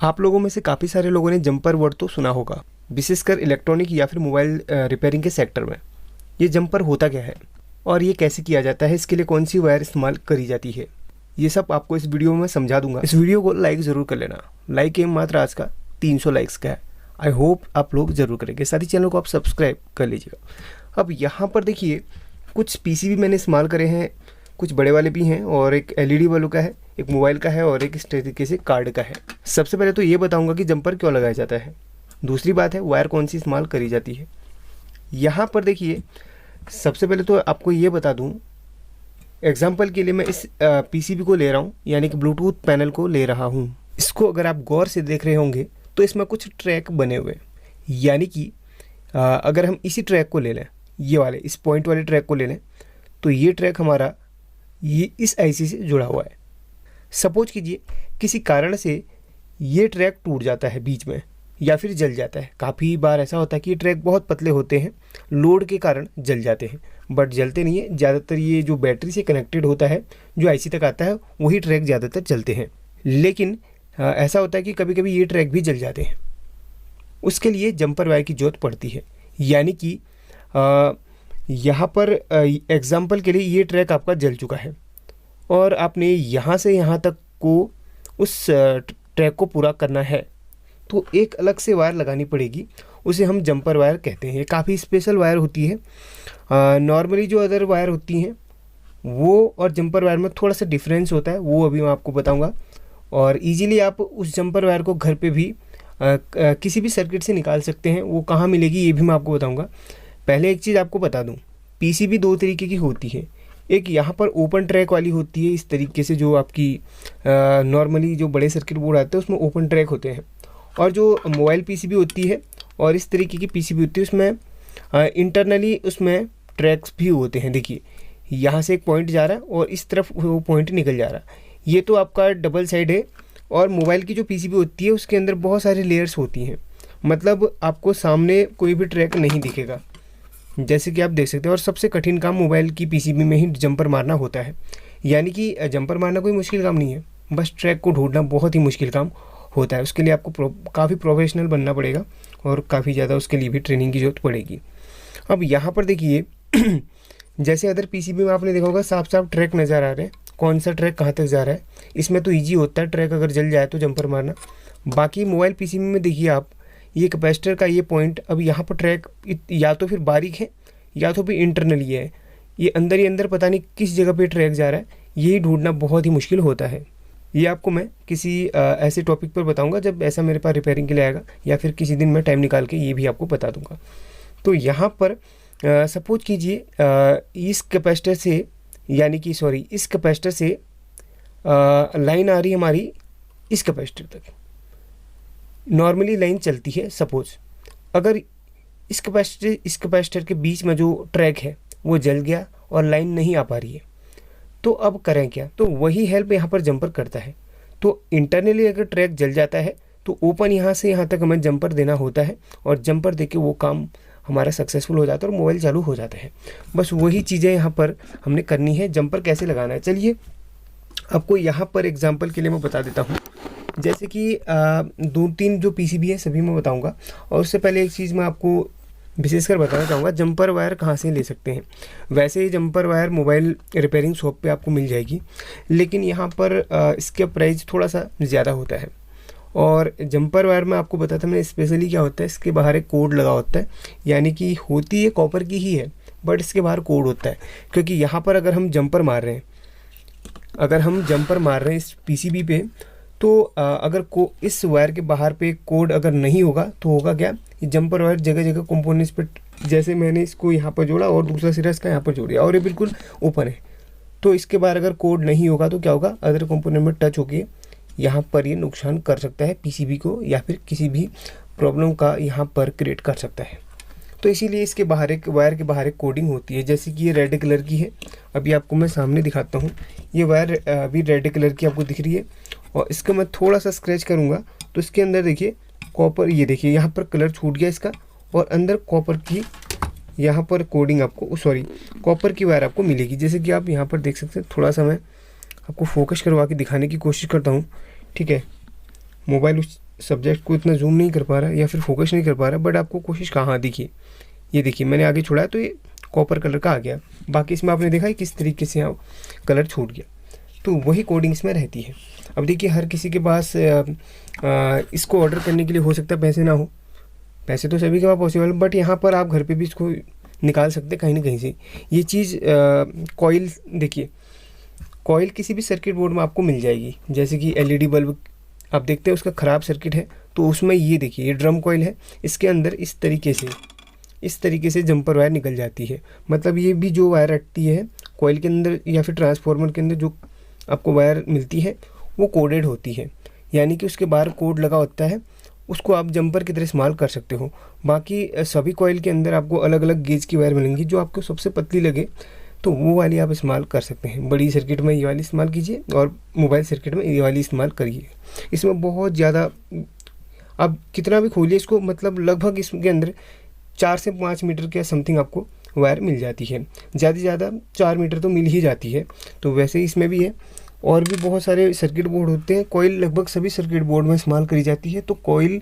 आप लोगों में से काफ़ी सारे लोगों ने जंपर वर्ड तो सुना होगा, विशेषकर इलेक्ट्रॉनिक या फिर मोबाइल रिपेयरिंग के सेक्टर में। ये जंपर होता क्या है और ये कैसे किया जाता है, इसके लिए कौन सी वायर इस्तेमाल करी जाती है, ये सब आपको इस वीडियो में समझा दूंगा। इस वीडियो को लाइक ज़रूर कर लेना। लाइक एम मात्र आज का 300 लाइक्स का है। आई होप आप लोग ज़रूर करेंगे। साथ ही चैनल को आप सब्सक्राइब कर लीजिएगा। अब यहाँ पर देखिए, कुछ पीसीबी मैंने इस्तेमाल करे हैं, कुछ बड़े वाले भी हैं और एक एलईडी वालों का है, एक मोबाइल का है और एक इस तरीके से कार्ड का है। सबसे पहले तो ये बताऊंगा कि जंपर क्यों लगाया जाता है। दूसरी बात है वायर कौन सी इस्तेमाल करी जाती है। यहाँ पर देखिए, सबसे पहले तो आपको ये बता दूं, एग्जाम्पल के लिए मैं इस पीसीबी को ले रहा हूँ, यानी कि ब्लूटूथ पैनल को ले रहा हूँ। इसको अगर आप गौर से देख रहे होंगे तो इसमें कुछ ट्रैक बने हुए, यानी कि अगर हम इसी ट्रैक को ले लें, ये वाले इस पॉइंट वाले ट्रैक को ले लें, तो ये ट्रैक हमारा ये इस आईसी से जुड़ा हुआ है। सपोज कीजिए किसी कारण से ये ट्रैक टूट जाता है बीच में या फिर जल जाता है। काफ़ी बार ऐसा होता है कि ये ट्रैक बहुत पतले होते हैं, लोड के कारण जल जाते हैं, बट जलते नहीं है। ज़्यादातर ये जो बैटरी से कनेक्टेड होता है, जो आईसी तक आता है, वही ट्रैक ज़्यादातर जलते हैं। लेकिन ऐसा होता है कि कभी कभी ये ट्रैक भी जल जाते हैं। उसके लिए जंपर वायर की जरूरत पड़ती है। यानी कि यहाँ पर एग्जाम्पल के लिए ये ट्रैक आपका जल चुका है और आपने यहाँ से यहाँ तक को उस ट्रैक को पूरा करना है, तो एक अलग से वायर लगानी पड़ेगी। उसे हम जंपर वायर कहते हैं। काफ़ी स्पेशल वायर होती है। नॉर्मली जो अदर वायर होती हैं वो और जंपर वायर में थोड़ा सा डिफरेंस होता है, वो अभी मैं आपको बताऊंगा। और इजीली आप उस जंपर वायर को घर पे भी किसी भी सर्किट से निकाल सकते हैं। वो कहाँ मिलेगी ये भी मैं आपको बताऊंगा। पहले एक चीज़ आपको बता दूं, पीसीबी दो तरीके की होती है। एक यहाँ पर ओपन ट्रैक वाली होती है, इस तरीके से जो आपकी नॉर्मली जो बड़े सर्किट बोर्ड आते हैं उसमें ओपन ट्रैक होते हैं। और जो मोबाइल पीसीबी होती है और इस तरीके की पीसीबी होती है, उसमें इंटरनली उसमें ट्रैक्स भी होते हैं। देखिए यहाँ से एक पॉइंट जा रहा है और इस तरफ वो पॉइंट निकल जा रहा है। ये तो आपका डबल साइड है। और मोबाइल की जो पीसीबी होती है उसके अंदर बहुत सारे लेयर्स होती हैं, मतलब आपको सामने कोई भी ट्रैक नहीं दिखेगा, जैसे कि आप देख सकते हैं। और सबसे कठिन काम मोबाइल की पीसीबी में ही जंपर मारना होता है। यानी कि जंपर मारना कोई मुश्किल काम नहीं है, बस ट्रैक को ढूंढना बहुत ही मुश्किल काम होता है। उसके लिए आपको काफ़ी प्रोफेशनल बनना पड़ेगा और काफ़ी ज़्यादा उसके लिए भी ट्रेनिंग की ज़रूरत पड़ेगी। अब यहाँ पर देखिए, जैसे अदर पीसीबी में आपने देखा होगा साफ साफ ट्रैक नज़र आ रहे हैं, कौन सा ट्रैक कहाँ तक जा रहा है। इसमें तो ईजी होता है ट्रैक अगर जल जाए तो जंपर मारना। बाकी मोबाइल पीसीबी में देखिए आप, ये कैपेसिटर का ये पॉइंट, अब यहाँ पर ट्रैक या तो फिर बारीक है या तो फिर इंटरनली है। ये अंदर ही अंदर पता नहीं किस जगह पे ट्रैक जा रहा है, यही ढूंढना बहुत ही मुश्किल होता है। ये आपको मैं किसी ऐसे टॉपिक पर बताऊंगा जब ऐसा मेरे पास रिपेयरिंग के लिए आएगा, या फिर किसी दिन मैं टाइम निकाल के ये भी आपको बता दूंगा। तो यहाँ पर सपोज कीजिए इस कैपेसिटर से, यानी कि सॉरी इस कैपेसिटर से लाइन आ रही है हमारी इस कैपेसिटर तक। नॉर्मली लाइन चलती है। सपोज अगर इस कैपेसिटर के बीच में जो ट्रैक है वो जल गया और लाइन नहीं आ पा रही है, तो अब करें क्या। तो वही हेल्प यहाँ पर जंपर करता है। तो इंटरनली अगर ट्रैक जल जाता है तो ओपन यहाँ से यहाँ तक हमें जंपर देना होता है और जंपर देके वो काम हमारा सक्सेसफुल हो जाता है और मोबाइल चालू हो जाता है। बस वही चीज़ें यहाँ पर हमने करनी है। जंपर कैसे लगाना है, चलिए आपको यहाँ पर एग्जांपल के लिए मैं बता देता हूँ। जैसे कि 2-3 जो पीसीबी है सभी मैं बताऊँगा। और उससे पहले एक चीज़ मैं आपको विशेषकर बताना चाहूँगा, जंपर वायर कहाँ से ले सकते हैं। वैसे ही jumper wire mobile repairing shop पे आपको मिल जाएगी, लेकिन यहाँ पर इसका प्राइस थोड़ा सा ज़्यादा होता है। और जंपर वायर में आपको बताता मैं स्पेशली क्या होता है, इसके बाहर एक कोड लगा होता है, यानी कि होती है कॉपर की ही है, बट इसके बाहर कोड होता है। क्योंकि यहाँ पर अगर हम जंपर मार रहे हैं, इस पीसीबी पे, तो अगर इस वायर के बाहर पे कोड अगर नहीं होगा तो होगा क्या, ये जंपर वायर जगह जगह कंपोनेंट्स पे, जैसे मैंने इसको यहाँ पर जोड़ा और दूसरा सिरा इसका यहाँ पर जोड़ दिया और ये बिल्कुल ओपन है, तो इसके बाहर अगर कोड नहीं होगा तो क्या होगा, अदर कंपोनेंट में टच होके यहाँ पर ये नुकसान कर सकता है पीसीबी को, या फिर किसी भी प्रॉब्लम का यहाँ पर क्रिएट कर सकता है। तो इसीलिए इसके बाहर एक वायर के बाहर एक कोडिंग होती है। जैसे कि ये रेड कलर की है, अभी आपको मैं सामने दिखाता हूँ। ये वायर अभी रेड कलर की आपको दिख रही है और इसका मैं थोड़ा सा स्क्रैच करूँगा तो इसके अंदर देखिए कॉपर, ये देखिए यहाँ पर कलर छूट गया इसका, और अंदर कॉपर की यहाँ पर कोडिंग आपको, सॉरी कॉपर की वायर आपको मिलेगी। जैसे कि आप यहाँ पर देख सकते हैं, थोड़ा सा मैं आपको फोकस करवा के दिखाने की कोशिश करता हूँ, ठीक है। मोबाइल उस सब्जेक्ट को इतना जूम नहीं कर पा रहा या फिर फोकस नहीं कर पा रहा, बट आपको कोशिश कहाँ दिखी, ये देखिए मैंने आगे छोड़ा तो ये कॉपर कलर का आ गया। बाकी इसमें आपने देखा है किस तरीके से यहाँ कलर छूट गया, तो वही कोडिंग इसमें रहती है। अब देखिए हर किसी के पास इसको ऑर्डर करने के लिए हो सकता है पैसे ना हो, पैसे तो सभी के पास पॉसिबल, बट यहाँ पर आप घर पे भी इसको निकाल सकते हैं कहीं ना कहीं से। ये चीज़ कॉइल, देखिए कॉइल किसी भी सर्किट बोर्ड में आपको मिल जाएगी, जैसे कि एलईडी बल्ब आप देखते हैं उसका ख़राब सर्किट है तो उसमें ये देखिए ये ड्रम कॉइल है, इसके अंदर इस तरीके से जंपर वायर निकल जाती है। मतलब ये भी जो वायर अटती है कॉइल के अंदर या फिर ट्रांसफार्मर के अंदर जो आपको वायर मिलती है वो कोडेड होती है, यानी कि उसके बाहर कोड लगा होता है, उसको आप जंपर की तरह इस्तेमाल कर सकते हो। बाकी सभी कॉइल के अंदर आपको अलग अलग गेज की वायर मिलेंगी, जो आपको सबसे पतली लगे तो वो वाली आप इस्तेमाल कर सकते हैं। बड़ी सर्किट में ये वाली इस्तेमाल कीजिए और मोबाइल सर्किट में ये वाली इस्तेमाल करिए। इसमें बहुत ज़्यादा आप कितना भी खोलिए इसको, मतलब लगभग इसके अंदर 4 से 5 मीटर के समथिंग आपको वायर मिल जाती है, ज़्यादा से ज़्यादा 4 मीटर तो मिल ही जाती है। तो वैसे ही इसमें भी है, और भी बहुत सारे सर्किट बोर्ड होते हैं। कॉइल लगभग सभी सर्किट बोर्ड में इस्तेमाल करी जाती है, तो कॉइल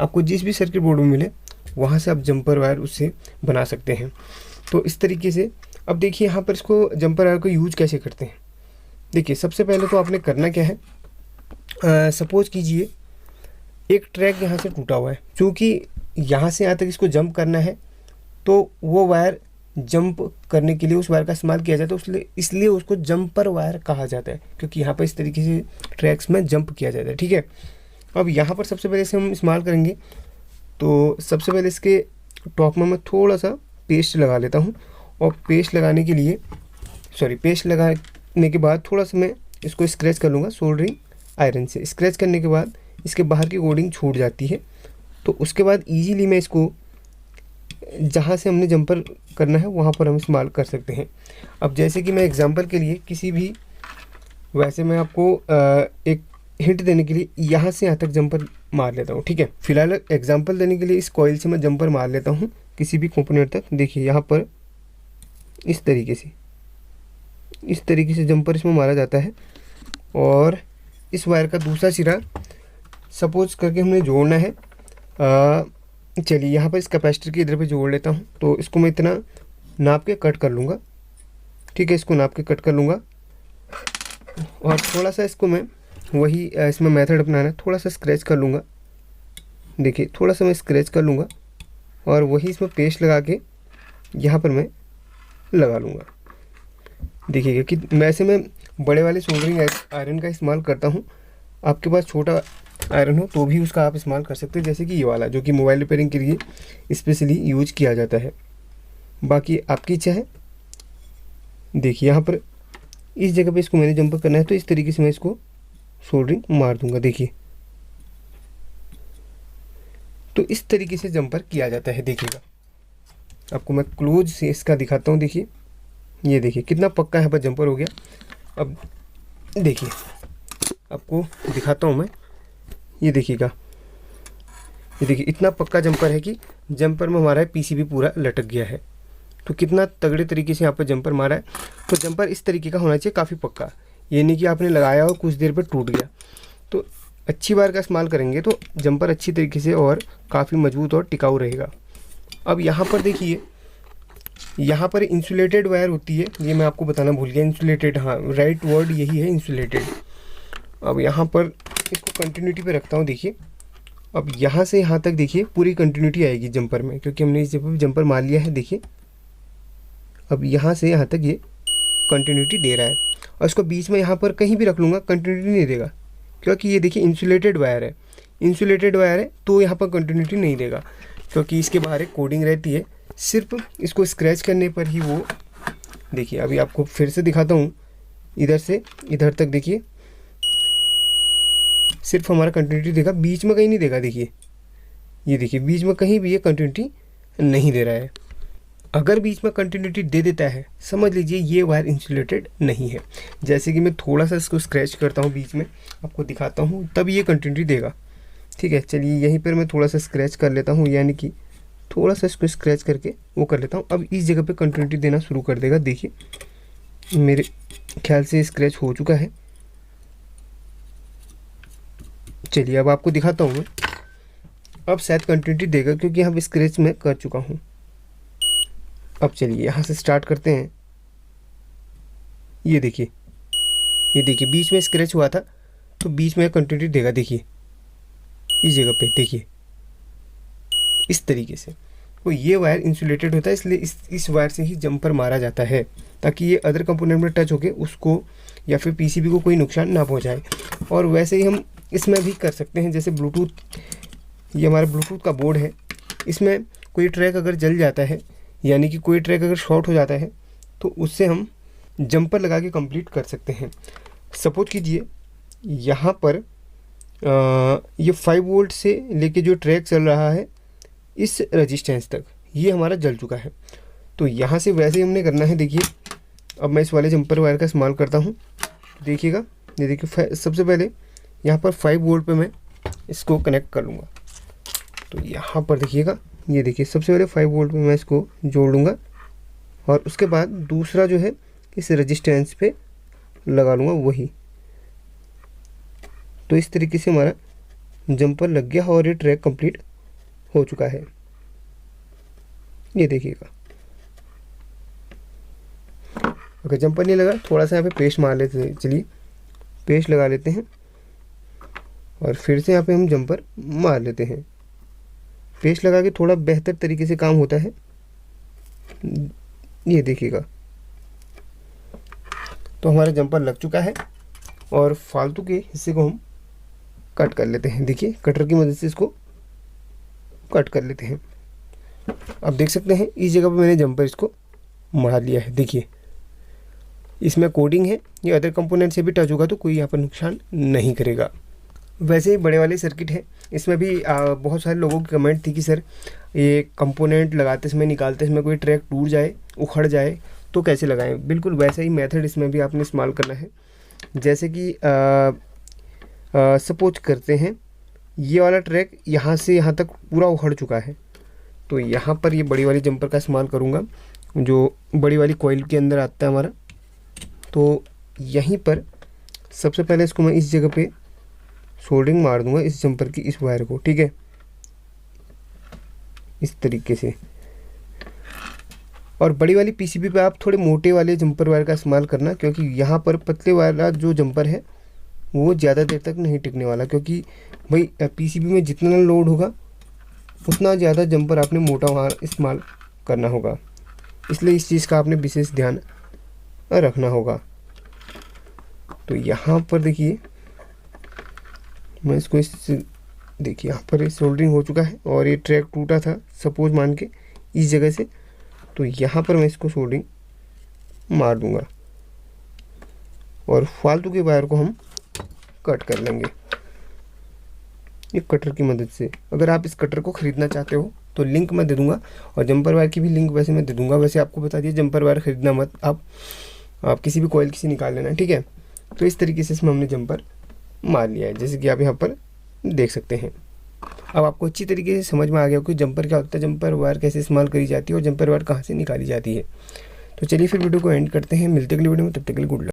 आपको जिस भी सर्किट बोर्ड में मिले वहाँ से आप जंपर वायर उससे बना सकते हैं। तो इस तरीके से अब देखिए यहाँ पर इसको जंपर वायर को यूज कैसे करते हैं। देखिए सबसे पहले तो आपने करना क्या है, सपोज कीजिए एक ट्रैक यहाँ से टूटा हुआ है, क्योंकि यहाँ से यहाँ तक इसको जंप करना है, तो वो वायर जंप करने के लिए उस वायर का इस्तेमाल किया जाता है, इसलिए उसको जंपर वायर कहा जाता है, क्योंकि यहाँ पर इस तरीके से ट्रैक्स में जंप किया जाता है। ठीक है, अब यहाँ पर सबसे पहले इसे हम इस्तेमाल करेंगे, तो सबसे पहले इसके टॉप में मैं थोड़ा सा पेस्ट लगा लेता हूँ, और पेस्ट लगाने के बाद थोड़ा सा मैं इसको स्क्रैच कर लूँगा सोल्डरिंग आयरन से। स्क्रैच करने के बाद इसके बाहर की कोडिंग छूट जाती है, तो उसके बाद ईजीली मैं इसको जहाँ से हमने जंपर करना है वहाँ पर हम इस्तेमाल कर सकते हैं। अब जैसे कि मैं एग्जांपल के लिए किसी भी, वैसे मैं आपको एक हिंट देने के लिए यहाँ से यहाँ तक जंपर मार लेता हूँ। ठीक है, फिलहाल एग्जांपल देने के लिए इस कॉइल से मैं जंपर मार लेता हूँ किसी भी कंपोनेंट तक। देखिए यहाँ पर इस तरीके से जंपर इसमें मारा जाता है, और इस वायर का दूसरा सिरा सपोज करके हमने जोड़ना है। चलिए यहाँ पर इस कैपेसिटर के इधर पे जोड़ लेता हूँ, तो इसको मैं इतना नाप के कट कर लूँगा। ठीक है, इसको नाप के कट कर लूँगा, और थोड़ा सा इसको मैं वही इसमें मेथड अपनाना है, थोड़ा सा स्क्रैच कर लूँगा। देखिए थोड़ा सा मैं स्क्रैच कर लूँगा, और वही इसमें पेस्ट लगा के यहाँ पर मैं लगा लूँगा। देखिएगा कि वैसे मैं बड़े वाले सोल्डरिंग आयरन का इस्तेमाल करता हूँ, आपके पास छोटा आयरन हो तो भी उसका आप इस्तेमाल कर सकते हैं, जैसे कि ये वाला जो कि मोबाइल रिपेयरिंग के लिए स्पेशली यूज किया जाता है। बाकी आपकी इच्छा है। देखिए यहाँ पर इस जगह पे इसको मैंने जंपर करना है, तो इस तरीके से मैं इसको सोल्डरिंग मार दूंगा। देखिए तो इस तरीके से जंपर किया जाता है। देखिएगा आपको मैं क्लोज से इसका दिखाता हूँ। देखिए ये देखिए कितना पक्का यहाँ पर जंपर हो गया। अब देखिए आपको दिखाता हूँ मैं, ये देखिएगा, ये देखिए इतना पक्का जंपर है कि जंपर में हमारा पीसीबी पूरा लटक गया है। तो कितना तगड़े तरीके से यहाँ पर जंपर मारा है। तो जंपर इस तरीके का होना चाहिए, काफ़ी पक्का, ये नहीं कि आपने लगाया और कुछ देर पर टूट गया। तो अच्छी वायर का इस्तेमाल करेंगे तो जंपर अच्छी तरीके से और काफ़ी मजबूत और टिकाऊ रहेगा। अब यहाँ पर देखिए, यहाँ पर इंसुलेटेड वायर होती है, ये मैं आपको बताना भूल गया। इंसुलेटेड, हाँ राइट वर्ड यही है, इंसुलेटेड। अब यहाँ पर इसको कंटिन्यूटी पे रखता हूँ। देखिए अब यहाँ से यहाँ तक देखिए पूरी कंटिन्यूटी आएगी जंपर में, क्योंकि हमने इस जगह पर जंपर मार लिया है। देखिए अब यहाँ से यहाँ तक ये कंटिन्यूटी दे रहा है, और इसको बीच में यहाँ पर कहीं भी रख लूँगा कंटिन्यूटी नहीं देगा, क्योंकि ये देखिए इंसुलेटेड वायर है। इंसुलेटेड वायर है तो यहाँ पर कंटिन्यूटी नहीं देगा, क्योंकि इसके बाहर एक कोडिंग रहती है। सिर्फ इसको स्क्रैच करने पर ही वो, देखिए अभी आपको फिर से दिखाता हूँ, इधर से इधर तक देखिए सिर्फ हमारा कंटिन्यूटी देगा, बीच में कहीं नहीं देगा। देखिए ये देखिए बीच में कहीं भी ये कंटिन्यूटी नहीं दे रहा है। अगर बीच में कंटिन्यूटी दे देता है समझ लीजिए ये वायर इंसुलेटेड नहीं है। जैसे कि मैं थोड़ा सा इसको स्क्रैच करता हूँ, बीच में आपको दिखाता हूँ, तब ये कंटिन्यूटी देगा। ठीक है, चलिए यहीं पर मैं थोड़ा सा स्क्रैच कर लेता हूँ, यानी कि थोड़ा सा इसको स्क्रैच करके वो कर लेता हूँ। अब इस जगह पे कंटिन्यूटी देना शुरू कर देगा। देखिए मेरे ख्याल से स्क्रैच हो चुका है। चलिए अब आपको दिखाता हूँ मैं। अब शायद कंटिन्यूटी देगा क्योंकि यहाँ स्क्रैच मैं कर चुका हूँ। अब चलिए यहाँ से स्टार्ट करते हैं। ये देखिए बीच में स्क्रैच हुआ था तो बीच में कंटिन्यूटी देगा। देखिए इस जगह पे देखिए इस तरीके से। तो ये वायर इंसुलेटेड होता है, इसलिए इस वायर से ही जंपर मारा जाता है ताकि ये अदर कंपोनेंट में टच होके उसको या फिर पीसीबी को कोई नुकसान ना पहुंचाए। और वैसे ही हम इसमें भी कर सकते हैं, जैसे ब्लूटूथ, ये हमारा ब्लूटूथ का बोर्ड है, इसमें कोई ट्रैक अगर जल जाता है यानी कि कोई ट्रैक अगर शॉर्ट हो जाता है तो उससे हम जंपर लगा के कंप्लीट कर सकते हैं। सपोज कीजिए यहाँ पर ये 5 वोल्ट से लेके जो ट्रैक चल रहा है इस रेजिस्टेंस तक ये हमारा जल चुका है। तो यहाँ से वैसे ही हमने करना है। देखिए अब मैं इस वाले जंपर वायर का इस्तेमाल करता हूँ। देखिएगा, ये देखिए सबसे पहले यहाँ पर 5 वोल्ट पे मैं इसको कनेक्ट कर लूँगा। तो यहाँ पर देखिएगा, ये देखिए सबसे पहले 5 वोल्ट पे मैं इसको जोड़ लूँगा और उसके बाद दूसरा जो है इस रेजिस्टेंस पे लगा लूँगा वही। तो इस तरीके से हमारा जंपर लग गया और ये ट्रैक कंप्लीट हो चुका है। ये देखिएगा, अगर जंपर नहीं लगा थोड़ा सा यहाँ पे पेस्ट मार लेते हैं। चलिए पेस्ट लगा लेते हैं और फिर से यहाँ पे हम जंपर मार लेते हैं। पेस्ट लगा के थोड़ा बेहतर तरीके से काम होता है। ये देखिएगा, तो हमारा जंपर लग चुका है और फालतू के हिस्से को हम कट कर लेते हैं। देखिए कटर की मदद से इसको कट कर लेते हैं। अब देख सकते हैं इस जगह पर मैंने जंपर इसको मार लिया है। देखिए इसमें कोडिंग है, ये अदर कंपोनेंट से भी टच होगा तो कोई यहाँ पर नुकसान नहीं करेगा। वैसे ही बड़े वाले सर्किट है, इसमें भी बहुत सारे लोगों की कमेंट थी कि सर ये कंपोनेंट लगाते समय निकालते समय कोई ट्रैक टूट जाए, उखड़ जाए तो कैसे लगाएं। बिल्कुल वैसा ही मेथड इसमें भी आपने इस्तेमाल करना है। जैसे कि सपोज करते हैं ये वाला ट्रैक यहाँ से यहाँ तक पूरा उखड़ चुका है, तो यहाँ पर ये बड़ी वाली जंपर का इस्तेमाल करूँगा जो बड़ी वाली कॉइल के अंदर आता है हमारा। तो यहीं पर सबसे पहले इसको मैं इस जगह पे सोल्डरिंग मार दूंगा इस जंपर की इस वायर को, ठीक है, इस तरीके से। और बड़ी वाली पीसीबी पे आप थोड़े मोटे वाले जंपर वायर का इस्तेमाल करना, क्योंकि यहाँ पर पतले वाला जो जंपर है वो ज़्यादा देर तक नहीं टिकने वाला, क्योंकि भाई पीसीबी में जितना लोड होगा उतना ज़्यादा जंपर आपने मोटा वहाँ इस्तेमाल करना होगा। इसलिए इस चीज़ का आपने विशेष ध्यान रखना होगा। तो यहाँ पर देखिए मैं इसको देखिए यहाँ पर सोल्डरिंग हो चुका है और ये ट्रैक टूटा था सपोज मान के इस जगह से, तो यहाँ पर मैं इसको सोल्डरिंग मार दूंगा और फालतू के वायर को हम कट कर लेंगे ये कटर की मदद से। अगर आप इस कटर को ख़रीदना चाहते हो तो लिंक मैं दे दूंगा और जंपर वायर की भी लिंक वैसे मैं दे दूंगा। वैसे आपको बता दिया जंपर वायर ख़रीदना मत, आप किसी भी कॉइल से निकाल लेना, ठीक है। तो इस तरीके से इसमें हमने जंपर मार लिया है, जैसे कि आप यहाँ पर देख सकते हैं। अब आपको अच्छी तरीके से समझ में आ गया कि जंपर क्या होता है, जंपर वायर कैसे इस्तेमाल करी जाती है और जंपर वायर कहाँ से निकाली जाती है। तो चलिए फिर वीडियो को एंड करते हैं, मिलते अगली वीडियो में, तब तक के लिए गुड लक।